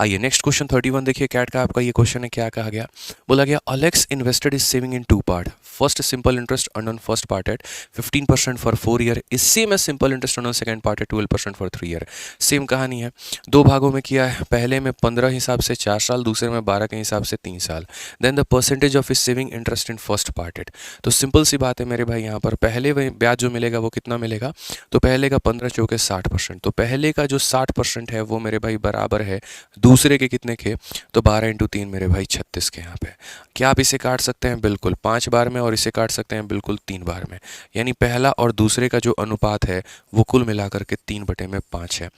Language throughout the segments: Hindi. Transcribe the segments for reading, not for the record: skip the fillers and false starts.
आइए नेक्स्ट क्वेश्चन 31 देखिए, कैट का आपका ये क्वेश्चन है। क्या कहा गया, बोला गया Alex invested his saving in two part, first simple interest earn on first part at 15% for 4 year is same as simple interest earn on second part at 12% for 3 year. Same कहानी है, दो भागों में किया है, पहले में 15 हिसाब से 4 साल, दूसरे में 12 के हिसाब से 3 साल। Then the percentage of his saving interest in first part at. तो सिंपल सी बात है मेरे भाई, यहाँ पर पहले ब्याज जो मिलेगा वो कितना मिलेगा, तो पहले का 15 चौके 60%, तो पहले का जो 60% है वो मेरे भाई बराबर है दूसरे के कितने के, तो 12 इंटू 3 मेरे भाई 36 के। यहाँ पे क्या आप इसे काट सकते हैं, बिल्कुल 5 बार में, और इसे काट सकते हैं बिल्कुल 3 बार में। यानी पहला और दूसरे का जो अनुपात है वो कुल मिलाकर के 3/5 है।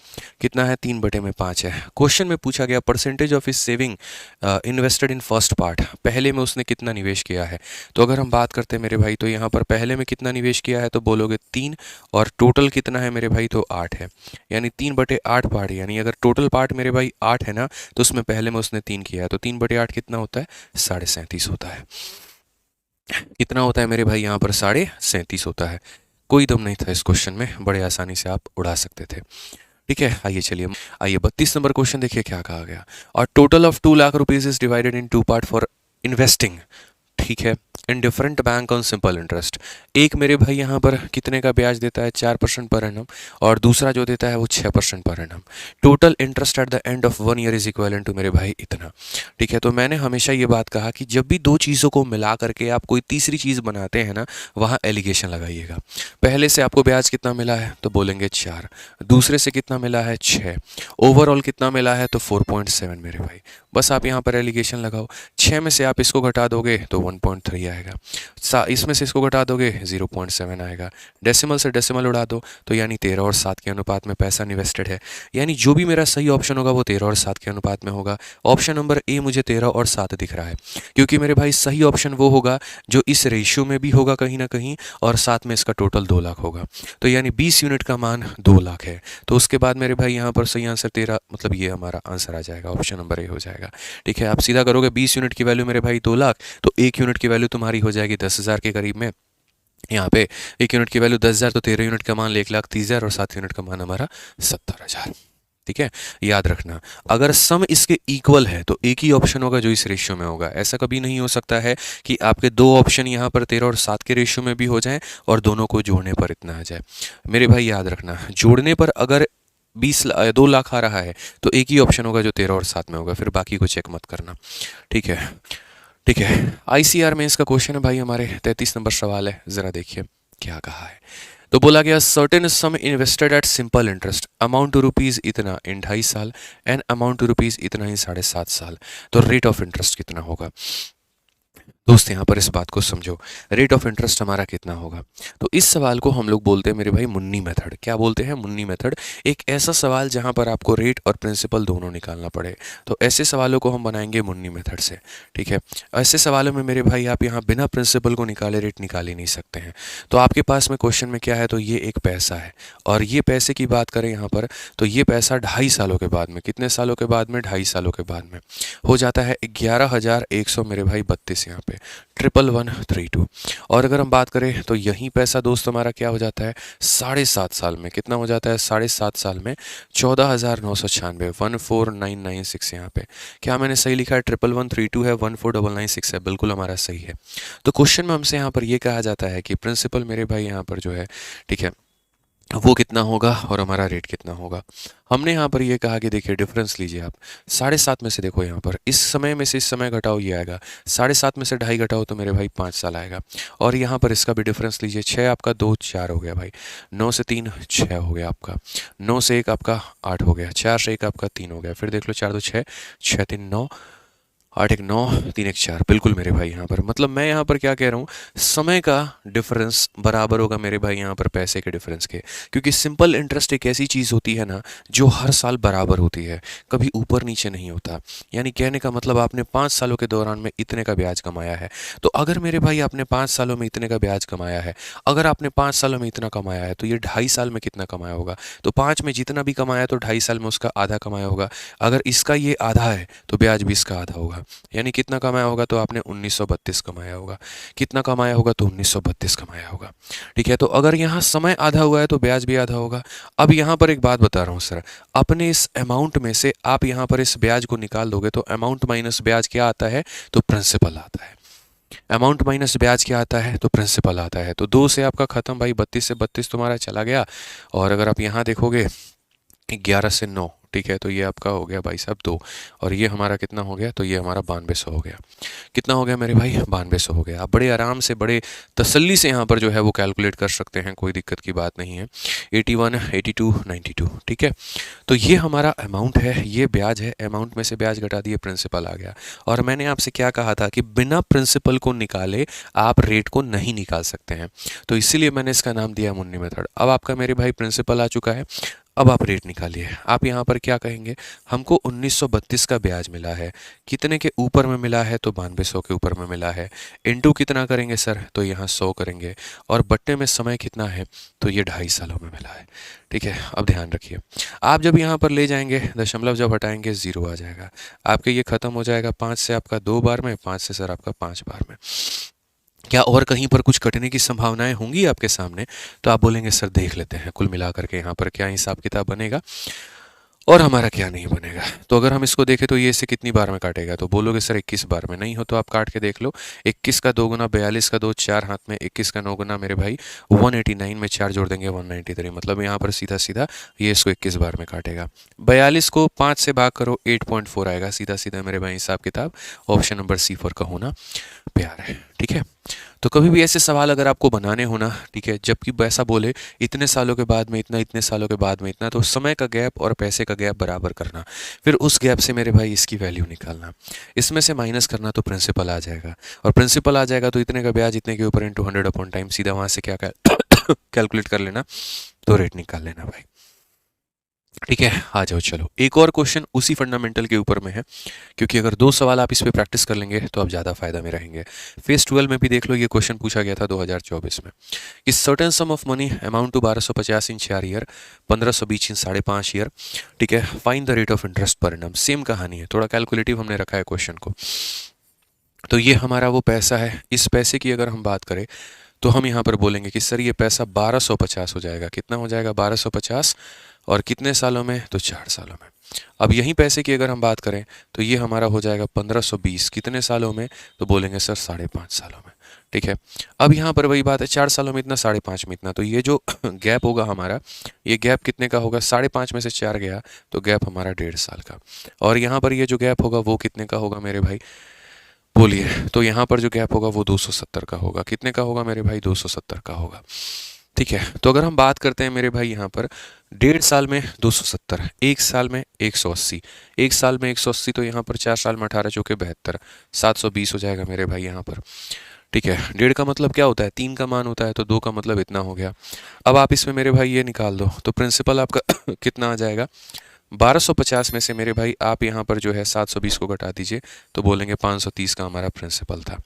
कितना है, 3/5 है। क्वेश्चन में पूछा गया percentage of his saving invested in first part, पहले में उसने कितना निवेश किया है। तो अगर हम बात करते हैं मेरे भाई, तो यहाँ पर पहले में कितना निवेश किया है, तो बोलोगे 3, और टोटल कितना है मेरे भाई, तो 8 है। यानी 3/8 पार्ट, यानी अगर टोटल पार्ट मेरे भाई 8 है ना, तो उसमें पहले में उसने 3 किया है, तो 3/8 कितना होता है, 37.5 होता है। कितना होता है मेरे भाई, यहाँ पर 37.5 होता है। कोई दम नहीं था इस क्वेश्चन में, बड़े आसानी से आप उड़ा सकते थे। ठीक है, आइए चलिए, आइए 32 नंबर क्वेश्चन देखिए क्या कहा गया। और total of 2 lakh rupees is divided in 2 part for investing, ठीक है, in different bank on simple interest. एक मेरे भाई यहाँ पर कितने का ब्याज देता है, 4% पर एनम, और दूसरा जो देता है वो 6% per annum. Total interest at the end of 1 year is equal to मेरे भाई इतना। ठीक है, तो मैंने हमेशा ये बात कहा कि जब भी दो चीज़ों को मिला करके आप कोई तीसरी चीज़ बनाते हैं ना, वहाँ एलिगेशन लगाइएगा। पहले से आपको ब्याज कितना मिला है, तो बोलेंगे 4, दूसरे से कितना मिला है 6, ओवरऑल कितना मिला है, तो 4.7 मेरे भाई। बस आप यहाँ पर एलिगेशन लगाओ। 6 में से आप इसको घटा दोगे तो 1.3 आएगा, इसमें से इसको घटा दोगे 0.7 आएगा, डेसिमल से डेसिमल उड़ा दो तो यानी 13 और 7 के अनुपात में पैसा इन्वेस्टेड है। यानी जो भी मेरा सही ऑप्शन होगा वो 13 और 7 के अनुपात में होगा। ऑप्शन नंबर ए मुझे 13 और 7 दिख रहा है, क्योंकि मेरे भाई सही ऑप्शन वो होगा जो इस रेशियो में भी होगा कहीं ना कहीं, और साथ में इसका टोटल 2 लाख होगा। तो यानी 20 यूनिट का मान 2 लाख है। तो उसके बाद मेरे भाई यहाँ पर सही आंसर 13, मतलब ये हमारा आंसर आ जाएगा, ऑप्शन नंबर ए हो जाएगा। ठीक है, आप सीधा करोगे 20 यूनिट की वैल्यू मेरे भाई 2 लाख, तो 1 यूनिट की वैल्यू तुम्हारी हो जाएगी 10,000 के करीब में। यहाँ पे 1 यूनिट की वैल्यू 10,000, तो 13 यूनिट का मान 1,30,000, और 7 यूनिट का मान हमारा 70,000। ठीक है, याद रखना, अगर सम इसके इक्वल है तो एक ही ऑप्शन होगा जो इस रेशियो में होगा। ऐसा कभी नहीं हो सकता है कि आपके दो ऑप्शन यहाँ पर 13 और 7 के रेशियो में भी हो जाएं और दोनों को जोड़ने पर इतना आ जाए। मेरे भाई याद रखना, जोड़ने पर अगर 2 लाख आ रहा है तो एक ही ऑप्शन होगा जो 13 और 7 में होगा, फिर बाकी को चेक मत करना। ठीक है, ठीक है। ICR में इसका क्वेश्चन है भाई हमारे, 33 नंबर सवाल है, जरा देखिए क्या कहा है। तो बोला गया certain sum invested at simple interest amount to rupees इतना इन 2.5 साल एंड अमाउंट टू रुपीज इतना इन 7.5 साल, तो रेट ऑफ इंटरेस्ट कितना होगा। दोस्त यहाँ पर इस बात को समझो, रेट ऑफ इंटरेस्ट हमारा कितना होगा। तो इस सवाल को हम लोग बोलते हैं मेरे भाई मुन्नी मेथड। क्या बोलते हैं, मुन्नी मेथड। एक ऐसा सवाल जहाँ पर आपको रेट और प्रिंसिपल दोनों निकालना पड़े, तो ऐसे सवालों को हम बनाएंगे मुन्नी मेथड से। ठीक है, ऐसे सवालों में मेरे भाई आप यहाँ बिना प्रिंसिपल को निकाले रेट निकाल ही नहीं सकते हैं। तो आपके पास में क्वेश्चन में क्या है, तो ये एक पैसा है, और ये पैसे की बात करें यहाँ पर, तो ये पैसा 2.5 सालों के बाद में, कितने सालों के बाद में, 2.5 सालों के बाद में हो जाता है 11,100 मेरे भाई 32 यहाँ पे 11,132। और अगर हम बात करें तो यही पैसा दोस्त हमारा क्या हो जाता है 7.5 साल में, कितना हो जाता है 7.5 साल में 14,996, 14,996 यहाँ पे। क्या मैंने सही लिखा है, 11,132 है, 14,996 है, बिल्कुल हमारा सही है। तो क्वेश्चन में हमसे यहाँ पर ये कहा जाता है कि प्रिंसिपल मेरे भाई यहाँ पर जो है, ठीक है, वो कितना होगा और हमारा रेट कितना होगा। हमने यहाँ पर ये कहा कि देखिए डिफरेंस लीजिए आप, 7.5 में से देखो यहाँ पर इस समय में से इस समय घटाओ, ये आएगा 7.5 में से 2.5 घटाओ तो मेरे भाई 5 साल आएगा। और यहाँ पर इसका भी डिफरेंस लीजिए, 6 आपका 2 4 हो गया भाई, 9 से 3 6 हो गया आपका, 9 से 1 आपका 8 हो गया, 4 से 1 आपका 3 हो गया, फिर देख लो 4 2 6, 6 3 9, 8 1 9, 3 1 4, बिल्कुल मेरे भाई यहाँ पर, मतलब मैं यहाँ पर क्या कह रहा हूँ, समय का डिफरेंस बराबर होगा मेरे भाई यहाँ पर पैसे के डिफरेंस के। क्योंकि सिंपल इंटरेस्ट एक ऐसी चीज़ होती है ना जो हर साल बराबर होती है, कभी ऊपर नीचे नहीं होता। यानी कहने का मतलब आपने 5 सालों के दौरान में इतने का ब्याज कमाया है, तो अगर मेरे भाई आपने 5 सालों में इतने का ब्याज कमाया है, अगर आपने 5 सालों में इतना कमाया है तो ये 2.5 साल में कितना कमाया होगा। तो 5 में जितना भी कमाया तो 2.5 साल में उसका आधा कमाया होगा। अगर इसका ये आधा है तो ब्याज भी इसका आधा होगा। यानी कितना कमाया होगा, तो आपने 1932 कमाया होगा। कितना कमाया होगा, तो 1932 कमाया होगा। ठीक है, तो अगर यहाँ समय आधा हुआ है तो ब्याज भी आधा होगा। अब यहाँ पर एक बात बता रहा हूँ सर, अपने इस अमाउंट में से आप यहाँ पर इस ब्याज को निकाल दोगे तो अमाउंट माइनस ब्याज क्या आता है, तो प्रिंसिपल आता है। अमाउंट माइनस ब्याज क्या आता है, तो प्रिंसिपल आता है। तो 2 से आपका खत्म भाई, 32 से 32 तुम्हारा चला गया। और अगर आप यहाँ देखोगे 11 से 9, ठीक है, तो ये आपका हो गया भाई साहब 2, और ये हमारा कितना हो गया, तो ये हमारा 9200 हो गया। कितना हो गया मेरे भाई, 9200 हो गया। आप बड़े आराम से, बड़े तसल्ली से यहाँ पर जो है वो कैलकुलेट कर सकते हैं, कोई दिक्कत की बात नहीं है। 81, 82, 92, ठीक है। तो ये हमारा अमाउंट है, ये ब्याज है, अमाउंट में से ब्याज घटा दिए, प्रिंसिपल आ गया। और मैंने आपसे क्या कहा था कि बिना प्रिंसिपल को निकाले आप रेट को नहीं निकाल सकते हैं, तो इसीलिए मैंने इसका नाम दिया मुन्नी मेथड। अब आपका मेरे भाई प्रिंसिपल आ चुका है, अब आप रेट निकालिए। आप यहाँ पर क्या कहेंगे, हमको 1932 का ब्याज मिला है, कितने के ऊपर में मिला है, तो 9200 के ऊपर में मिला है। इनटू कितना करेंगे सर, तो यहाँ 100 करेंगे, और बट्टे में समय कितना है, तो ये 2.5 सालों में मिला है। ठीक है, अब ध्यान रखिए, आप जब यहाँ पर ले जाएंगे दशमलव जब हटाएंगे 0 आ जाएगा आपके, ये खत्म हो जाएगा। 5 से आपका 2 बार में, 5 से सर आपका 5 बार में। क्या और कहीं पर कुछ कटने की संभावनाएं होंगी आपके सामने, तो आप बोलेंगे सर देख लेते हैं कुल मिलाकर के यहाँ पर क्या हिसाब किताब बनेगा और हमारा क्या नहीं बनेगा। तो अगर हम इसको देखें तो ये इसे कितनी बार में काटेगा, तो बोलोगे सर 21 बार में। नहीं हो तो आप काट के देख लो, 21 का 2 गुना 42 का 2, 4 हाथ में, 21 का 9 गुना मेरे भाई 189 में 4 जोड़ देंगे 193, मतलब यहाँ पर सीधा सीधा ये इसको 21 बार में काटेगा। 42 को 5 से भाग करो 8.4 आएगा, सीधा सीधा मेरे भाई हिसाब किताब ऑप्शन नंबर सी 4 का होना प्यार है। ठीक है, तो कभी भी ऐसे सवाल अगर आपको बनाने हो ना, ठीक है, जबकि ऐसा बोले इतने सालों के बाद में इतना, इतने सालों के बाद में इतना, तो समय का गैप और पैसे का गैप बराबर करना, फिर उस गैप से मेरे भाई इसकी वैल्यू निकालना, इसमें से माइनस करना, तो प्रिंसिपल आ जाएगा। और प्रिंसिपल आ जाएगा तो इतने का ब्याज इतने के ऊपर इंटू 100 अपॉन टाइम, सीधा वहां से क्या कैलकुलेट कर लेना, तो रेट निकाल लेना भाई। ठीक है, आ जाओ चलो, एक और क्वेश्चन उसी फंडामेंटल के ऊपर में है, क्योंकि अगर 2 सवाल आप इस पे प्रैक्टिस कर लेंगे तो आप ज़्यादा फायदा में रहेंगे। फेज 12 में भी देख लो, ये क्वेश्चन पूछा गया था 2024 में कि certain sum of money amount to 1250 in 4 year, 1520 in 5.5 year. ठीक है, find the rate of interest per annum. Same कहानी है, थोड़ा कैलकुलेटिव हमने रखा है क्वेश्चन को। तो ये हमारा वो पैसा है, इस पैसे की अगर हम बात करें तो हम यहाँ पर बोलेंगे कि सर ये पैसा 1250 हो जाएगा। कितना हो जाएगा, 1250, और कितने सालों में, तो 4 सालों में। अब यहीं पैसे की अगर हम बात करें तो ये हमारा हो जाएगा 1520, कितने सालों में, तो बोलेंगे सर 5.5 सालों में। ठीक है, अब यहाँ पर वही बात है, 4 सालों में इतना, 5.5 में इतना, तो ये जो गैप होगा हमारा, ये गैप कितने का होगा, 5.5 में से 4 गया तो गैप हमारा 1.5 साल का। और यहाँ पर ये जो गैप होगा वो कितने का होगा मेरे भाई, बोलिए, तो यहाँ पर जो गैप होगा वो 270 का होगा। कितने का होगा मेरे भाई, 270 का होगा। ठीक है, तो अगर हम बात करते हैं मेरे भाई यहाँ पर 1.5 साल में 270, 1 साल में 180, 1 साल में 180, तो यहाँ पर 4 साल में 18 चौके 72, 720 हो जाएगा मेरे भाई यहाँ पर। ठीक है, 1.5 का मतलब क्या होता है, 3 का मान होता है, तो 2 का मतलब इतना हो गया। अब आप इसमें मेरे भाई ये निकाल दो, तो प्रिंसिपल आपका कितना आ जाएगा, 1250 में से मेरे भाई आप यहाँ पर जो है 720 को घटा दीजिए, तो बोलेंगे 530 का हमारा प्रिंसिपल था।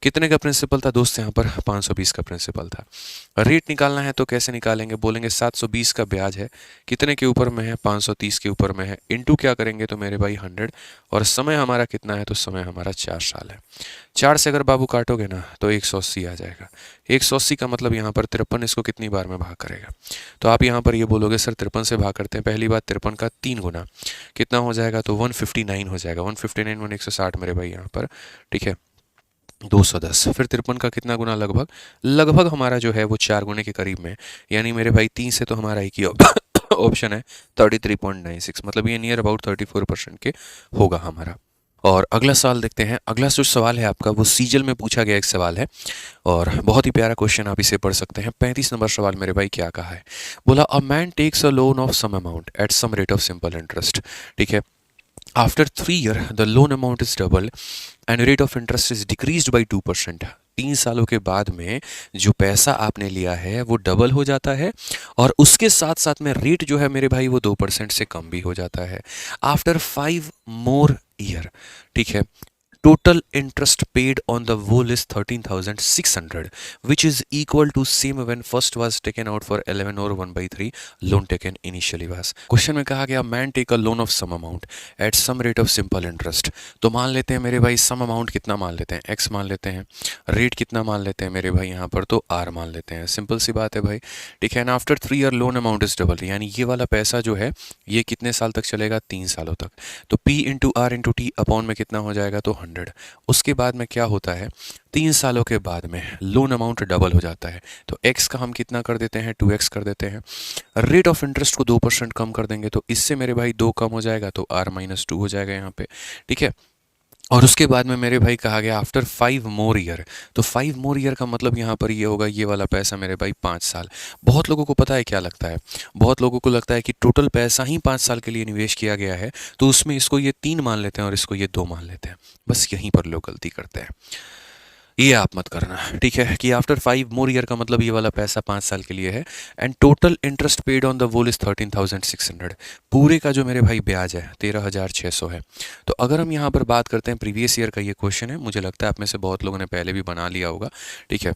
कितने का प्रिंसिपल था दोस्त, यहाँ पर 520 का प्रिंसिपल था। रेट निकालना है तो कैसे निकालेंगे, बोलेंगे 720 का ब्याज है, कितने के ऊपर में है, 530 के ऊपर में है, इनटू क्या करेंगे, तो मेरे भाई 100, और समय हमारा कितना है, तो समय हमारा 4 साल है। 4 से अगर बाबू काटोगे ना तो 180 आ जाएगा। 180 का मतलब यहाँ पर 53, इसको कितनी बार में भाग करेगा, तो आप यहाँ पर ये बोलोगे सर 53 से भाग करते हैं, पहली बात 53 का 3 गुना कितना हो जाएगा, तो 159 हो जाएगा। 159 160 मेरे भाई यहाँ पर। ठीक है, 210, फिर 53 का कितना गुना, लगभग लगभग हमारा जो है वो 4 गुने के करीब में, यानी मेरे भाई 3 से तो हमारा एक ही ऑप्शन है 33.96, मतलब ये नियर अबाउट 34% के होगा हमारा। और अगला सवाल देखते हैं। अगला जो सवाल है आपका वो सीजल में पूछा गया एक सवाल है, और बहुत ही प्यारा क्वेश्चन, आप इसे पढ़ सकते हैं। 35 नंबर सवाल मेरे भाई क्या कहा है, बोला a man takes a loan of some amount at some rate of simple interest. ठीक है, after 3 year the loan amount is double and rate of interest is decreased by 2%। 3 सालों के बाद में जो पैसा आपने लिया है वो डबल हो जाता है, और उसके साथ साथ में रेट जो है मेरे भाई वो 2% से कम भी हो जाता है। आफ्टर 5 मोर ईयर, ठीक है, total interest paid on the whole is 13,600, which is equal to same when first was taken out for 11 or 1/3 loan taken initially was. Question में कहा गया man take a loan of some amount at some rate of simple interest. तो मान लेते हैं मेरे भाई सम अमाउंट कितना मान लेते हैं, x मान लेते हैं, रेट कितना मान लेते हैं मेरे भाई यहाँ पर, तो r मान लेते हैं. सिंपल सी बात है भाई, ठीक है ना. After 3 year loan amount is double, यानी ये वाला पैसा जो है ये कितने साल तक चलेगा, 3 सालों तक. तो p into R into T upon में कितना हो जाएगा, तो 100. उसके बाद में क्या होता है, 3 सालों के बाद में लोन अमाउंट डबल हो जाता है. तो x का हम कितना कर देते हैं, 2x कर देते हैं. रेट ऑफ इंटरेस्ट को 2% कम कर देंगे, तो इससे मेरे भाई 2 कम हो जाएगा, तो r-2 हो जाएगा यहाँ पे, ठीक है. और उसके बाद में मेरे भाई कहा गया आफ्टर 5 मोर ईयर, तो 5 मोर ईयर का मतलब यहाँ पर ये होगा ये वाला पैसा मेरे भाई 5 साल. बहुत लोगों को पता है क्या लगता है, बहुत लोगों को लगता है कि टोटल पैसा ही 5 साल के लिए निवेश किया गया है, तो उसमें इसको ये 3 मान लेते हैं और इसको ये 2 मान लेते हैं. बस यहीं पर लोग गलती करते हैं, ये आप मत करना, ठीक है. कि आफ्टर 5 मोर ईयर का मतलब ये वाला पैसा 5 साल के लिए है. And total interest paid on the whole is 13,600. पूरे का जो मेरे भाई ब्याज है 13,600 है. तो अगर हम यहाँ पर बात करते हैं प्रीवियस ईयर का, ये क्वेश्चन है, मुझे लगता है आप में से बहुत लोगों ने पहले भी बना लिया होगा, ठीक है.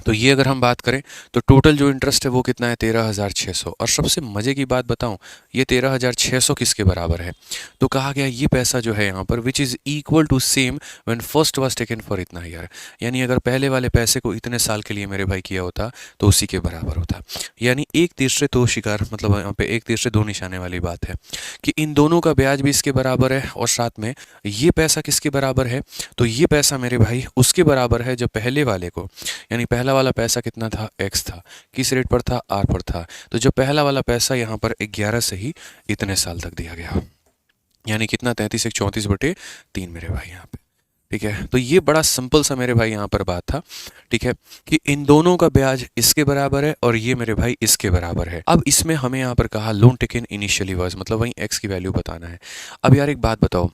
तो ये अगर हम बात करें तो टोटल जो इंटरेस्ट है वो कितना है, 13,600. और सबसे मज़े की बात बताऊं, ये 13,600 किसके बराबर है, तो कहा गया ये पैसा जो है यहाँ पर which is equal to same when first was taken for इतना ईयर. यानी अगर पहले वाले पैसे को इतने साल के लिए मेरे भाई किया होता तो उसी के बराबर होता. यानी एक तीर से दो शिकार, मतलब यहाँ पे एक तीर से दो निशाने वाली बात है कि इन दोनों का ब्याज भी इसके बराबर है और साथ में ये पैसा किसके बराबर है, तो ये पैसा मेरे भाई उसके बराबर है जो पहले वाले को, यानी पहला वाला पैसा कितना था, x था, किस रेट पर था, r पर था. तो जो पहला वाला पैसा यहाँ पर 11 से ही इतने साल तक दिया गया, यानी कितना 33 एक 34/3 मेरे भाई यहाँ पे, ठीक है. तो ये बड़ा सिंपल सा मेरे भाई यहाँ पर बात था, ठीक है, कि इन दोनों का ब्याज इसके बराबर है और ये मेरे भाई इसके बराबर है. अब इसमें हमें यहाँ पर कहा लोन टेकन इनिशियली वाज, मतलब वहीं x की वैल्यू बताना है. अब यार एक बात बताओ,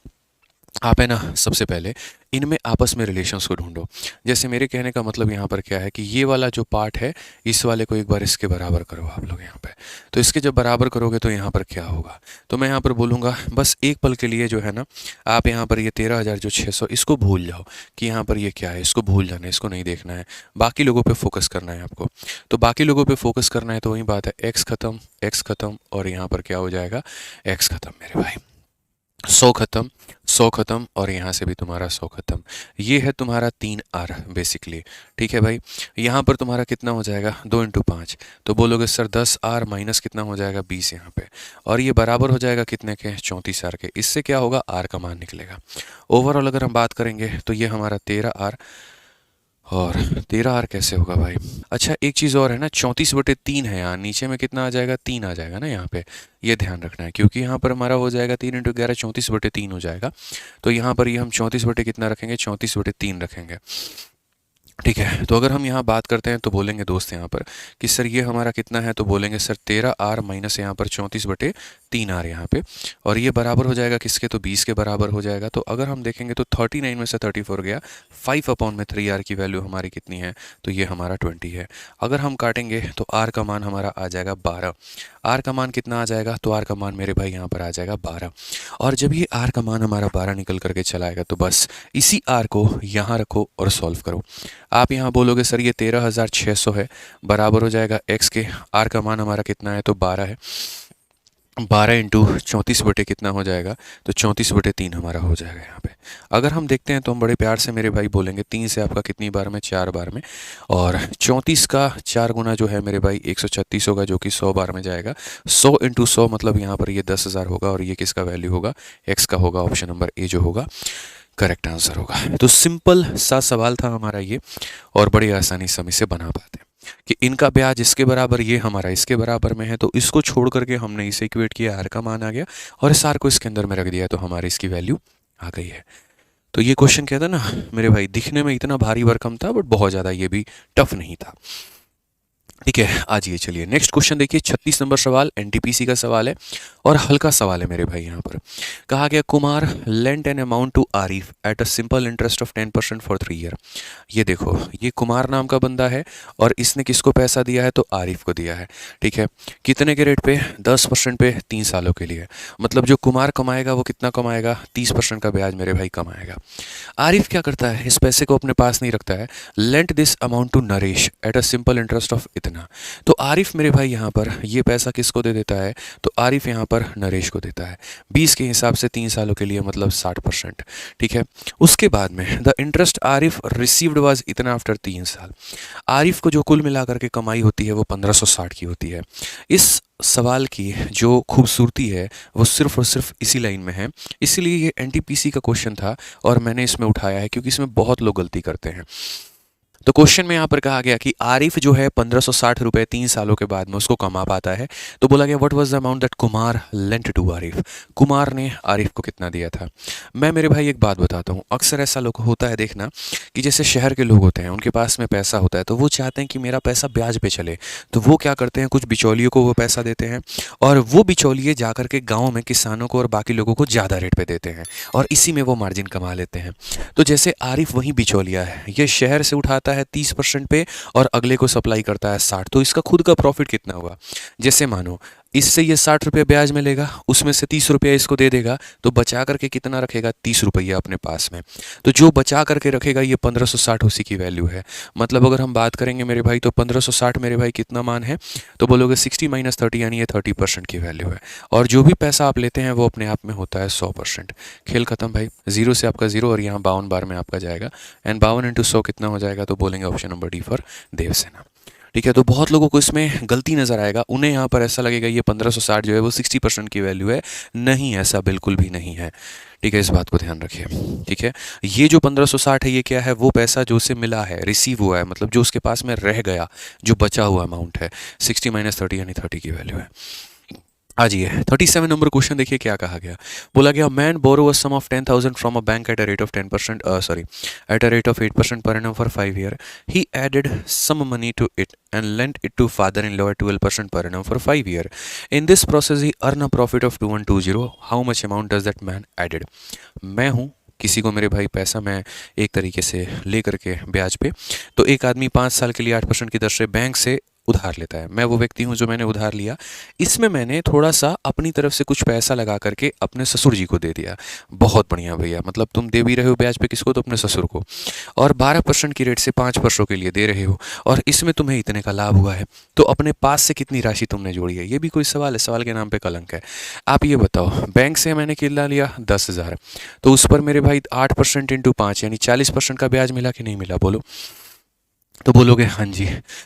आप है ना, सबसे पहले इनमें आपस में रिलेशंस को ढूंढो. जैसे मेरे कहने का मतलब यहाँ पर क्या है कि ये वाला जो पार्ट है इस वाले को एक बार इसके बराबर करो आप लोग यहाँ पे. तो इसके जब बराबर करोगे तो यहाँ पर क्या होगा, तो मैं यहाँ पर बोलूँगा बस एक पल के लिए जो है ना, आप यहाँ पर ये 13,600 इसको भूल जाओ कि यहाँ पर ये क्या है, इसको भूल जाना है, इसको नहीं देखना है, बाकी लोगों पर फोकस करना है आपको. तो बाकी लोगों पर फोकस करना है तो वही बात है, एक्स ख़त्म और यहाँ पर क्या हो जाएगा, एक्स ख़त्म मेरे भाई. 100 खत्म और यहाँ से भी तुम्हारा 100 खत्म. ये है तुम्हारा 3r बेसिकली, ठीक है भाई. यहाँ पर तुम्हारा कितना हो जाएगा, 2 × 5, तो बोलोगे सर 10r माइनस कितना हो जाएगा, 20 यहाँ पे, और ये बराबर हो जाएगा कितने के, 34r के. इससे क्या होगा, r का मान निकलेगा. ओवरऑल अगर हम बात करेंगे तो ये हमारा 13r, और 13r कैसे होगा भाई. अच्छा एक चीज़ और है ना, 34/3 है यहाँ, नीचे में कितना आ जाएगा, 3 आ जाएगा ना यहाँ पे, ये ध्यान रखना है क्योंकि यहाँ पर हमारा हो जाएगा 3 × 11 34/3 हो जाएगा. तो यहाँ पर ये हम 34 बटे कितना रखेंगे, 34/3 रखेंगे, ठीक है. तो अगर हम यहाँ बात करते हैं तो बोलेंगे दोस्त यहाँ पर कि सर ये हमारा कितना है, तो बोलेंगे सर 13r माइनस यहाँ पर 34/3r यहाँ पे, और ये बराबर हो जाएगा किसके, तो 20 के बराबर हो जाएगा. तो अगर हम देखेंगे तो 39 में से 34 गया, 5/3r की वैल्यू हमारी कितनी है, तो ये हमारा 20 है. अगर हम काटेंगे तो r का मान हमारा आ जाएगा 12. r का मान कितना आ जाएगा, तो r का मान मेरे भाई यहाँ पर आ जाएगा 12. और जब ये r का मान हमारा 12 निकल करके चलाएगा तो बस इसी r को यहाँ रखो और सॉल्व करो. आप यहाँ बोलोगे सर ये 13,600 है, बराबर हो जाएगा x के, r का मान हमारा कितना है, तो 12 है, 12 × 34 बटे कितना हो जाएगा, तो 34/3 हमारा हो जाएगा यहाँ पे. अगर हम देखते हैं तो हम बड़े प्यार से मेरे भाई बोलेंगे 3 से आपका कितनी बार में, 4 बार में, और 34 का 4 गुना जो है मेरे भाई 136 होगा जो कि 100 बार में जाएगा. 100 × 100 मतलब यहाँ पर ये 10,000 होगा और ये किसका वैल्यू होगा, x का होगा. ऑप्शन नंबर ए जो होगा करेक्ट आंसर होगा. तो सिंपल सा सवाल था हमारा ये, और बड़ी आसानी से हम इसे बना पाते हैं कि इनका ब्याज इसके बराबर, ये हमारा इसके बराबर में है, तो इसको छोड़ करके हमने इसे इक्वेट किया, r का मान आ गया और इस r को इसके अंदर में रख दिया तो हमारी इसकी वैल्यू आ गई है. तो ये क्वेश्चन कहता है ना मेरे भाई, दिखने में इतना भारी भरकम था बट बहुत ज़्यादा ये भी टफ नहीं था. ठीक है, आ जाइए चलिए नेक्स्ट क्वेश्चन देखिए 36 नंबर सवाल एनटीपीसी का सवाल है और हल्का सवाल है मेरे भाई। यहाँ पर कहा गया Kumar lent an amount to Arif at a simple interest of 10% for 3 year. ये देखो, ये कुमार नाम का बंदा है और इसने किसको पैसा दिया है, तो आरिफ को दिया है। ठीक है, कितने के रेट पे, 10% पे 3 सालों के लिए। मतलब जो कुमार कमाएगा वो कितना कमाएगा, 30% का ब्याज मेरे भाई कमाएगा। आरिफ क्या करता है, इस पैसे को अपने पास नहीं रखता है, lent this amount to Naresh at a simple interest of इतना। तो आरिफ मेरे भाई यहाँ पर ये पैसा किसको दे देता है, तो आरिफ यहाँ पर नरेश को देता है 20 के हिसाब से 3 सालों के लिए, मतलब 60%। ठीक है, उसके बाद में the interest Arif received was इतना आफ्टर 3 साल। आरिफ को जो कुल मिलाकर के कमाई होती है वो 1560 की होती है। इस सवाल की जो खूबसूरती है वो सिर्फ और सिर्फ इसी लाइन में है, इसीलिए ये एनटीपीसी का क्वेश्चन था और मैंने इसमें उठाया है क्योंकि इसमें बहुत लोग गलती करते हैं। तो क्वेश्चन में यहाँ पर कहा गया कि आरिफ जो है 1560 रुपये 3 सालों के बाद में उसको कमा पाता है। तो बोला गया what was the amount that Kumar lent to Arif, Kumar ने आरिफ को कितना दिया था। मैं मेरे भाई एक बात बताता हूँ, अक्सर ऐसा लोग होता है देखना कि जैसे शहर के लोग होते हैं उनके पास में पैसा होता है तो वो चाहते हैं कि मेरा पैसा ब्याज पे चले, तो वो क्या करते हैं, कुछ बिचौलियों को वो पैसा देते हैं और वो बिचौलिए जा करके गाँव में किसानों को और बाकी लोगों को ज़्यादा रेट पे देते हैं और इसी में वो मार्जिन कमा लेते हैं। तो जैसे आरिफ वही बिचौलिया है, ये शहर से उठाता है 30% पे और अगले को सप्लाई करता है 60, तो इसका खुद का प्रॉफिट कितना हुआ। जैसे मानो इससे ये 60 रुपये ब्याज मिलेगा, उसमें से 30 रुपया इसको दे देगा, तो बचा करके कितना रखेगा, 30 रुपया अपने पास में। तो जो बचा करके रखेगा ये 1560 उसी की वैल्यू है। मतलब अगर हम बात करेंगे मेरे भाई तो 1560 मेरे भाई कितना मान है, तो बोलोगे 60 माइनस 30 यानी ये 30% की वैल्यू है। और जो भी पैसा आप लेते हैं वो अपने आप में होता है 100%। खेल खत्म भाई, 0 से आपका 0 और यहाँ 52 बार में आपका जाएगा एंड 52 इंटू 100 कितना हो जाएगा, तो बोलेंगे option number D for Devsena. ठीक है, तो बहुत लोगों को इसमें गलती नज़र आएगा, उन्हें यहाँ पर ऐसा लगेगा ये 1560 जो है वो 60% की वैल्यू है। नहीं, ऐसा बिल्कुल भी नहीं है। ठीक है, इस बात को ध्यान रखिए। ठीक है, ये जो 1560 है ये क्या है, वो पैसा जो उसे मिला है, रिसीव हुआ है, मतलब जो उसके पास में रह गया, जो बचा हुआ अमाउंट है। 60 माइनस 30 यानी 30 की वैल्यू है। आ जाइए 37 नंबर क्वेश्चन देखिए क्या कहा गया। बोला गया man borrow a sum of 10,000 from a bank at a rate of 10% at a rate of 8% per annum for 5 years. He added some money to it and lent it to father-in-law at 12% per annum for 5 years. In this process he earned a profit of 2120. How much amount does that man added? मैं हूँ, किसी को मेरे भाई पैसा मैं एक तरीके से ले करके ब्याज पे, तो एक आदमी 5 साल के लिए 8% की दर से बैंक से उधार लेता है। मैं वो व्यक्ति हूँ जो मैंने उधार लिया, इसमें मैंने थोड़ा सा अपनी तरफ से कुछ पैसा लगा करके अपने ससुर जी को दे दिया। बहुत बढ़िया भैया, मतलब तुम दे भी रहे हो ब्याज पे किसको, तो अपने ससुर को, और 12% की रेट से 5 वर्षों के लिए दे रहे हो और इसमें तुम्हें इतने का लाभ हुआ है। तो अपने पास से कितनी राशि तुमने जोड़ी है, ये भी कोई सवाल है, सवाल के नाम पे कलंक है। आप ये बताओ, बैंक से मैंने कितना लिया, 10,000, तो उस पर मेरे भाई 8% इंटू 5 यानी 40% का ब्याज मिला कि नहीं मिला, बोलो। तो बोलोगे हाँ जी।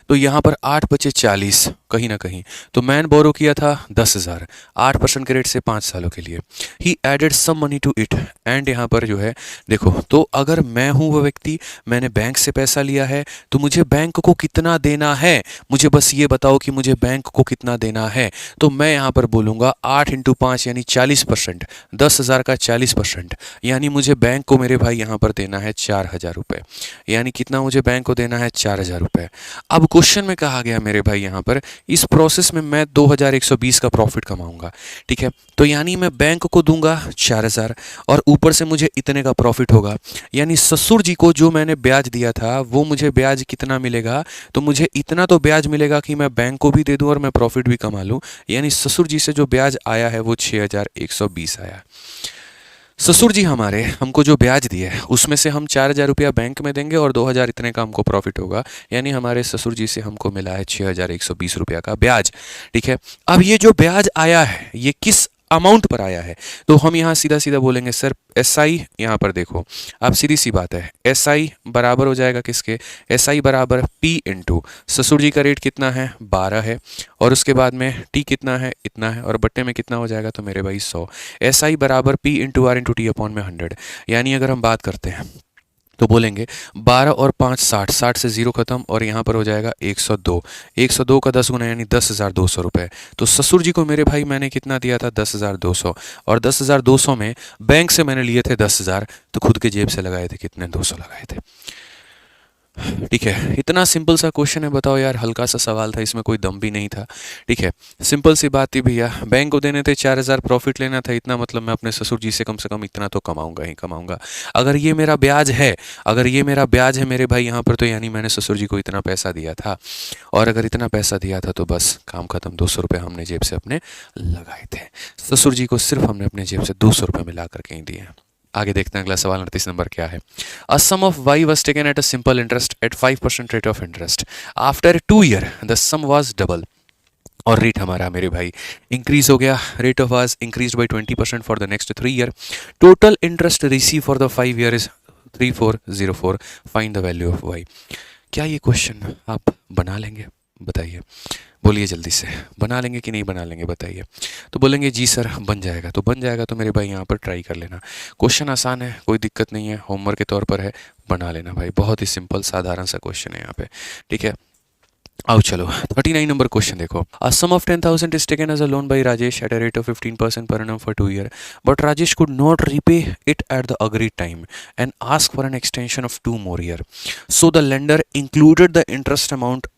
तो यहाँ पर 8 बचे 40 कहीं ना कहीं, तो मैन बोरो किया था 10,000 8% के रेट से 5 सालों के लिए। He added some money to it and यहाँ पर जो है देखो, तो अगर मैं हूँ वो व्यक्ति, मैंने बैंक से पैसा लिया है, तो मुझे बैंक को कितना देना है, मुझे बस ये बताओ कि मुझे बैंक को कितना देना है। तो मैं यहाँ पर बोलूँगा 8 इंटू 5 यानी 40%, 10,000 का 40% यानी मुझे बैंक को मेरे भाई यहाँ पर देना है 4,000 रुपये। यानी कितना मुझे बैंक को देना है, 4,000 रुपये। अब क्वेश्चन में कहा गया मेरे भाई यहाँ पर इस प्रोसेस में मैं 2,120 का प्रॉफिट कमाऊंगा। ठीक है, तो यानी मैं बैंक को दूंगा 4,000 और ऊपर से मुझे इतने का प्रॉफिट होगा। यानी ससुर जी को जो मैंने ब्याज दिया था वो मुझे ब्याज कितना मिलेगा, तो मुझे इतना तो ब्याज मिलेगा कि मैं बैंक को भी दे दूं और मैं प्रॉफिट भी कमा लूं। यानी ससुर जी से जो ब्याज आया है वो 6,120 आया। ससुर जी हमारे हमको जो ब्याज दिए उसमें से हम 4,000 रुपया बैंक में देंगे और 2,000 इतने का हमको प्रॉफिट होगा। यानी हमारे ससुर जी से हमको मिला है 6,120 रुपया का ब्याज। ठीक है, अब ये जो ब्याज आया है ये किस अमाउंट पर आया है, तो हम यहाँ सीधा सीधा बोलेंगे सर SI, यहाँ पर देखो अब सीधी सी बात है, SI बराबर हो जाएगा किसके, SI बराबर P इंटू ससुर जी का रेट कितना है 12 है और उसके बाद में T कितना है इतना है और बट्टे में कितना हो जाएगा, तो मेरे भाई 100। SI बराबर P into R into T upon में 100। यानी अगर हम बात करते हैं तो बोलेंगे 12 और 5 60, 60 से 0 खत्म और यहाँ पर हो जाएगा 102, 102 का 10 गुना यानी 10,200 रुपये। तो ससुर जी को मेरे भाई मैंने कितना दिया था, 10,200 और 10,200 में बैंक से मैंने लिए थे 10,000, तो खुद के जेब से लगाए थे कितने, 200 लगाए थे। ठीक है, इतना सिंपल सा क्वेश्चन है, बताओ यार, हल्का सा सवाल था, इसमें कोई दम भी नहीं था। ठीक है, सिंपल सी बात थी भैया, बैंक को देने थे 4,000, प्रॉफिट लेना था इतना, मतलब मैं अपने ससुर जी से कम इतना तो कमाऊंगा ही कमाऊंगा। अगर ये मेरा ब्याज है, अगर ये मेरा ब्याज है मेरे भाई यहाँ पर, तो यानी मैंने ससुर जी को इतना पैसा दिया था, और अगर इतना पैसा दिया था तो बस काम खत्म। 200 रुपये हमने जेब से अपने लगाए थे, ससुर जी को सिर्फ हमने अपने जेब से 200 रुपये मिला करके ही दिए हैं। आगे देखते हैं अगला सवाल, 38 नंबर क्या है। अ sum of y was taken at a simple interest at 5% rate of interest. After 2 year the sum was double. और रेट हमारा मेरे भाई इंक्रीज हो गया, rate of was increase by 20% for the next 3 year. Total interest receive for the 5 year is 3404, find the value of Y. क्या ये क्वेश्चन आप बना लेंगे, बताइए, बोलिए जल्दी से, बना लेंगे कि नहीं बना लेंगे, बताइए। तो बोलेंगे जी सर बन जाएगा, तो बन जाएगा, तो मेरे भाई यहाँ पर ट्राई कर लेना। क्वेश्चन आसान है, कोई दिक्कत नहीं है, होमवर्क के तौर पर है, बना लेना भाई, बहुत ही सिंपल साधारण सा क्वेश्चन है यहाँ पे। ठीक है, आओ चलो 39 नंबर क्वेश्चन देखो। A sum of 10,000 is taken as a loan by Rajesh at a rate of 15% per annum for 2 years, but Rajesh could not repay it at the agreed time and asked for an extension of 2 more years. So the lender included the interest amount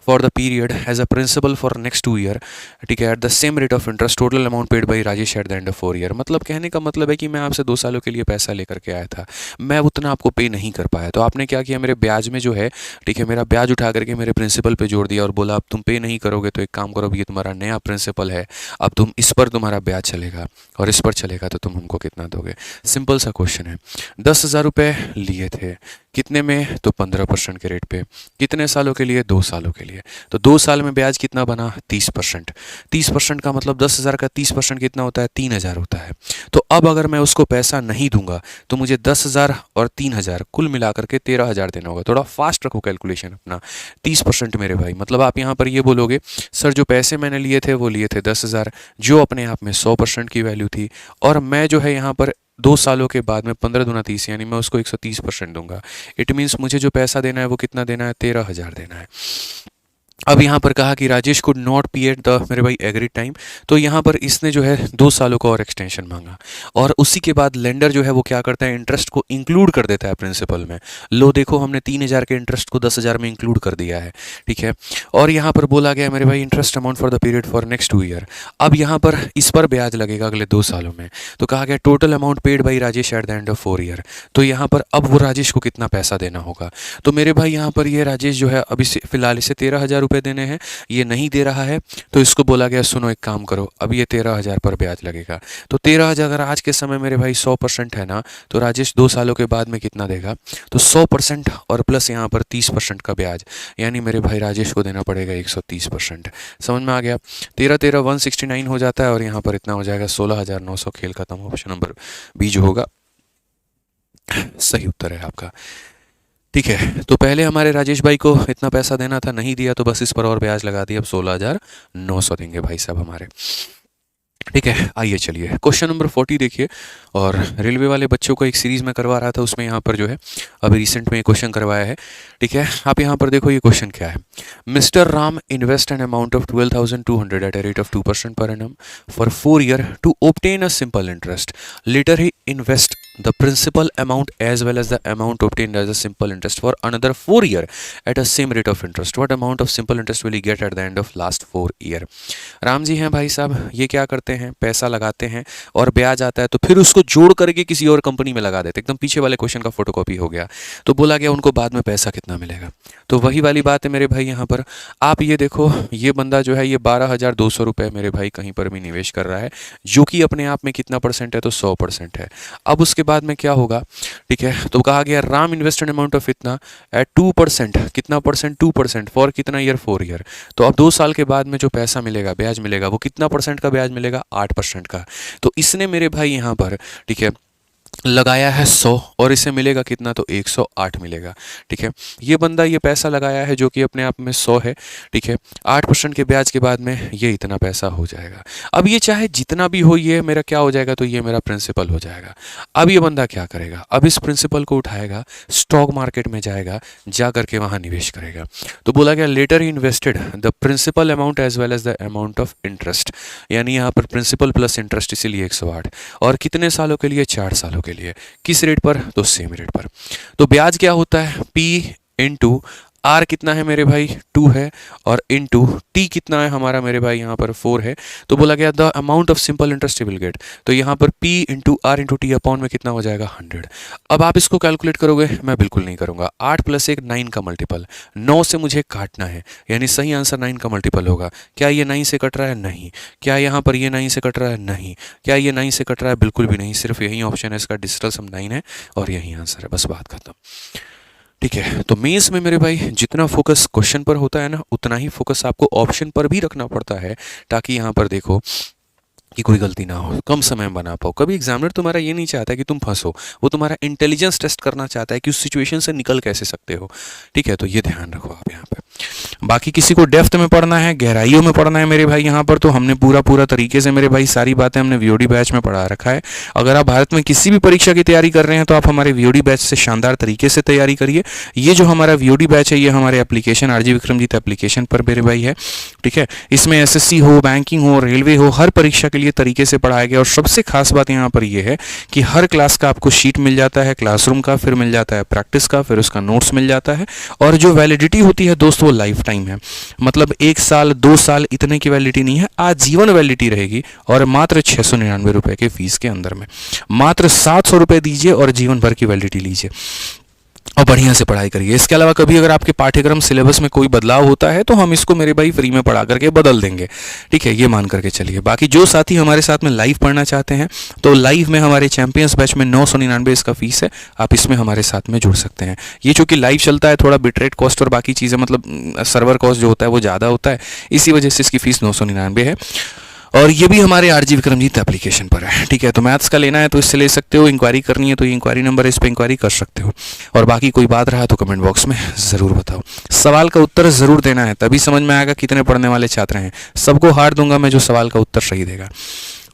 for the period as a principal for next 2 years, ठीक है, at the same rate of interest, total amount paid by Rajesh at the end of 4 years। मतलब कहने का मतलब है कि मैं आपसे 2 सालों के लिए पैसा लेकर के आया था, मैं उतना आपको पे नहीं कर पाया, तो आपने क्या किया, मेरे ब्याज में जो है, ठीक है, मेरा ब्याज उठा करके मेरे प्रिंसिपल पे जोड़ दिया और बोला अब तुम पे नहीं करोगे तो एक काम करो, अब ये तुम्हारा नया प्रिंसिपल है, अब तुम इस पर तुम्हारा ब्याज चलेगा और इस पर चलेगा, तो तुम हमको कितना दोगे। सिंपल सा क्वेश्चन है। 10,000 रुपये लिए थे, कितने में, तो 15% के रेट पे, कितने सालों के लिए, 2 सालों के लिए, तो 2 साल में ब्याज कितना बना, 30%। 30% का मतलब 10,000 का 30% कितना होता है, 3,000 होता है। तो अब अगर मैं उसको पैसा नहीं दूंगा तो मुझे 10,000 और 3,000 कुल मिलाकर के 13,000 देना होगा। थोड़ा फास्ट रखो कैलकुलेशन अपना। 30% मेरे भाई, मतलब आप यहाँ पर ये बोलोगे सर जो पैसे मैंने लिए थे वो लिए थे 10,000, जो अपने आप में 100% की वैल्यू थी, और मैं जो है यहाँ पर 2 सालों के बाद में 15 दूना 30, यानी मैं उसको 130% दूंगा। इट मीन्स मुझे जो पैसा देना है वो कितना देना है, 13,000 देना है। अब यहाँ पर कहा कि राजेश कुड नॉट पे एट द मेरे भाई एग्रीड टाइम, तो यहाँ पर इसने जो है 2 सालों का और एक्सटेंशन मांगा, और उसी के बाद लेंडर जो है वो क्या करता है, इंटरेस्ट को इंक्लूड कर देता है प्रिंसिपल में। लो देखो हमने 3,000 के इंटरेस्ट को 10,000 में इंक्लूड कर दिया है, ठीक है, और यहाँ पर बोला गया मेरे भाई interest amount for the period for next 2 year. अब यहाँ पर इस पर ब्याज लगेगा अगले 2 सालों में, तो कहा गया total amount paid by Rajesh eight the end of 4 year. तो यहाँ पर अब वो राजेश को कितना पैसा देना होगा, तो मेरे भाई यहाँ पर ये राजेश जो है अभी फिलहाल इसे 13,000 रुपये देने हैं, ये नहीं दे रहा है, तो इसको बोला गया सुनो एक काम करो, अब ये 13,000 पर ब्याज लगेगा। तो 13,000 अगर आज के समय मेरे भाई 100% है ना, तो राजेश 2 सालों के बाद में कितना देगा, तो 100% और प्लस यहाँ पर 30% का ब्याज, यानी मेरे भाई राजेश को देना पड़ेगा 130%। समझ में आ गया। 13 169 हो जाता है, और यहाँ पर इतना हो जाएगा 16,900। खेल खत्म। ऑप्शन नंबर बी जो होगा सही उत्तर है आपका। ठीक है, तो पहले हमारे राजेश भाई को इतना पैसा देना था, नहीं दिया, तो बस इस पर और ब्याज लगा दिया, अब 16,900 देंगे भाई साहब हमारे। ठीक है, आइए चलिए क्वेश्चन नंबर 40 देखिए। और रेलवे वाले बच्चों को एक सीरीज़ में करवा रहा था, उसमें यहाँ पर जो है अभी रिसेंट में क्वेश्चन करवाया है। ठीक है, आप यहाँ पर देखो ये क्वेश्चन क्या है। Mister Ram invest an amount of 12,200 at a rate of 2% per annum for 4 year to obtain a simple interest. Later he invest the principal amount as well as the amount obtained as a simple interest for another 4 year at a same rate of interest. What amount of simple interest will he get at the end of last 4 year? Ram ji हैं भाई साहब, ये क्या करते हैं, पैसा लगाते हैं और ब्याज आता है, तो फिर उसको जोड़ करके किसी और कंपनी में लगा देते। एकदम पीछे वाले क्वेश्चन का फोटोकॉपी हो गया। तो बोला गया उनको बाद में पैसा कितना मिलेगा, तो वही वाली बात है मेरे भाई। यहाँ पर आप ये देखो, ये बंदा जो है ये 12,200 रुपये मेरे भाई कहीं पर भी निवेश कर रहा है, जो कि अपने आप में कितना परसेंट है, तो 100% है। अब उसके बाद में क्या होगा, ठीक है, तो कहा गया राम इन्वेस्टेड अमाउंट ऑफ इतना एट 2%, कितना परसेंट, 2% फॉर कितना ईयर, 4 ईयर। तो अब 2 साल के बाद में जो पैसा मिलेगा, ब्याज मिलेगा, वो कितना परसेंट का ब्याज मिलेगा, 8% का। तो इसने मेरे भाई यहाँ पर, ठीक है, लगाया है 100 और इसे मिलेगा कितना, तो 108 मिलेगा। ठीक है, ये बंदा ये पैसा लगाया है जो कि अपने आप में 100 है, ठीक है, 8% के ब्याज के बाद में ये इतना पैसा हो जाएगा। अब ये चाहे जितना भी हो, ये मेरा क्या हो जाएगा, तो ये मेरा प्रिंसिपल हो जाएगा। अब ये बंदा क्या करेगा, अब इस प्रिंसिपल को उठाएगा, स्टॉक मार्केट में जाएगा, जा करके वहाँ निवेश करेगा। तो बोला गया later he invested the principal amount as well as the amount of interest, यानी यहाँ पर प्रिंसिपल प्लस इंटरेस्ट, इसीलिए 108, और कितने सालों के लिए, 4 सालों के लिए। किस रेट पर? तो सेम रेट पर। तो ब्याज क्या होता है? P इंटू आर कितना है मेरे भाई? 2 है, और इंटू टी कितना है हमारा मेरे भाई? यहाँ पर 4 है। तो बोला गया the amount of simple interest will get, तो यहाँ पर P into R into T upon में कितना हो जाएगा? 100। अब आप इसको कैलकुलेट करोगे? मैं बिल्कुल नहीं करूँगा। 8 + 1 9 का मल्टीपल, 9 से मुझे काटना है, यानी सही आंसर 9 का मल्टीपल होगा। क्या ये 9 से कट रहा है? नहीं। क्या यहाँ पर ये 9 से कट रहा है? नहीं। क्या ये 9 से कट रहा है? बिल्कुल भी नहीं। सिर्फ यही ऑप्शन है इसका, डिजिटल सम 9 है और यही आंसर है, बस बात खत्म। ठीक है, तो मेंस में मेरे भाई जितना फोकस क्वेश्चन पर होता है ना, उतना ही फोकस आपको ऑप्शन पर भी रखना पड़ता है, ताकि यहाँ पर देखो कि कोई गलती ना हो, कम समय में बना पाओ। कभी एग्जामिनर तुम्हारा ये नहीं चाहता कि तुम फंसो, वो तुम्हारा इंटेलिजेंस टेस्ट करना चाहता है कि उस सिचुएशन से निकल कैसे सकते हो। ठीक है, तो ये ध्यान रखो आप यहाँ पे। बाकी किसी को डेप्थ में पढ़ना है, गहराइयों में पढ़ना है मेरे भाई यहाँ पर, तो हमने पूरा तरीके से मेरे भाई सारी बातें हमने वीओडी बैच में पढ़ा रखा है। अगर आप भारत में किसी भी परीक्षा की तैयारी कर रहे हैं तो आप हमारे वीओडी बैच से शानदार तरीके से तैयारी करिए। ये जो हमारा वीओडी बैच है ये हमारे एप्लीकेशन आरजी विक्रमजीत एप्लीकेशन पर मेरे भाई है। ठीक है, इसमें एसएससी हो, बैंकिंग हो, रेलवे हो, हर परीक्षा के लिए तरीके से पढ़ाया गया। और सबसे खास बात यहाँ पर ये है कि हर क्लास का आपको शीट मिल जाता है, क्लासरूम का, फिर मिल जाता है प्रैक्टिस का, फिर उसका नोट्स मिल जाता है। और जो वैलिडिटी होती है दोस्त वो लाइफ टाइम है, मतलब 1 साल 2 साल इतने की वैलिडिटी नहीं है, आजीवन वैलिडिटी रहेगी। और मात्र 699 रुपए के फीस के अंदर में मात्र 700 रुपए दीजिए और जीवन भर की वैलिडिटी लीजिए और बढ़िया से पढ़ाई करिए। इसके अलावा कभी अगर आपके पाठ्यक्रम सिलेबस में कोई बदलाव होता है तो हम इसको मेरे भाई फ्री में पढ़ा करके बदल देंगे। ठीक है, ये मान करके चलिए। बाकी जो साथी हमारे साथ में लाइव पढ़ना चाहते हैं तो लाइव में हमारे चैंपियंस बैच में 999 इसका फीस है, आप इसमें हमारे साथ में जुड़ सकते हैं। ये चूंकि लाइव चलता है, थोड़ा बिटरेट कॉस्ट और बाकी चीज़ें मतलब सर्वर कॉस्ट जो होता है वो ज़्यादा होता है, इसी वजह से इसकी फीस 999 है। और ये भी हमारे आरजी विक्रमजीत एप्लीकेशन पर है। ठीक है, तो मैथ्स का लेना है तो इससे ले सकते हो, इंक्वायरी करनी है तो ये इंक्वायरी नंबर है, इस पर इंक्वायरी कर सकते हो। और बाकी कोई बात रहा तो कमेंट बॉक्स में ज़रूर बताओ। सवाल का उत्तर ज़रूर देना है, तभी समझ में आएगा कितने पढ़ने वाले छात्र हैं। सबको हार दूंगा मैं जो सवाल का उत्तर सही देगा।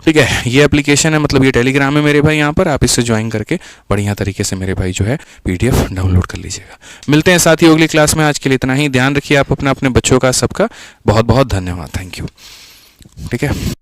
ठीक है, ये एप्लीकेशन है, मतलब ये टेलीग्राम है मेरे भाई, यहाँ पर आप इससे ज्वाइन करके बढ़िया तरीके से मेरे भाई जो है PDF डाउनलोड कर लीजिएगा। मिलते हैं साथियों अगली क्लास में। आज के लिए इतना ही। ध्यान रखिए आप अपना, अपने बच्चों का, सबका बहुत बहुत धन्यवाद। Thank you. ठीक है।